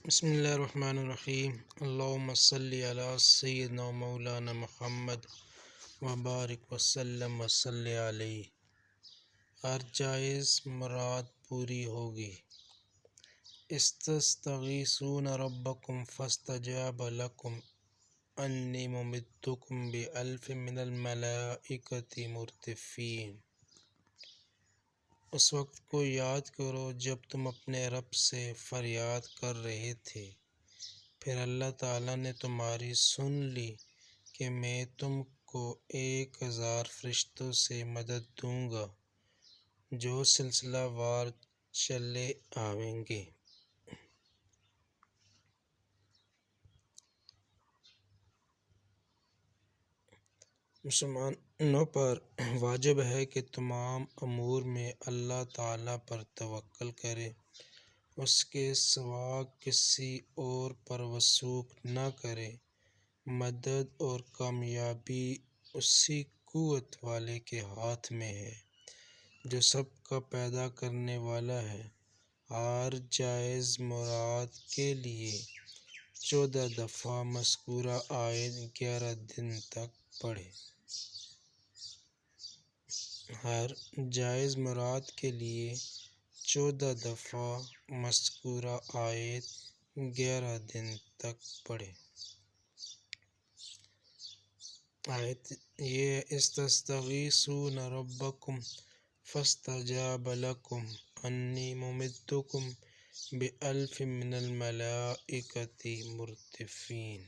بسم اللہ الرحمن الرحیم۔ اللہم صلی علی سیدنا و مولانا محمد وبارک وسلم وصلی علیہ۔ ہر جائز مراد پوری ہوگی۔ استستغیثون ربکم فاستجاب لکم انی ممدکم بألف من الملائکۃ مردفین۔ اس وقت کو یاد کرو جب تم اپنے رب سے فریاد کر رہے تھے، پھر اللہ تعالیٰ نے تمہاری سن لی کہ میں تم کو 1000 فرشتوں سے مدد دوں گا جو سلسلہ وار چلے آئیں گے۔ مسلمانوں پر واجب ہے کہ تمام امور میں اللہ تعالیٰ پر توکل کرے، اس کے سوا کسی اور پر وثوق نہ کرے۔ مدد اور کامیابی اسی قوت والے کے ہاتھ میں ہے جو سب کا پیدا کرنے والا ہے۔ ہر جائز مراد کے لیے 14 دفعہ مذکورہ آیت 11 دن تک پڑھیں۔ ہر جائز مراد کے لیے 14 دفعہ مذکورہ آیت 11 دن تک پڑھیں۔ آیت یہ استستغیثون ربکم فاستجاب لکم انی ممدکم بألف من الملائکۃ مردفین۔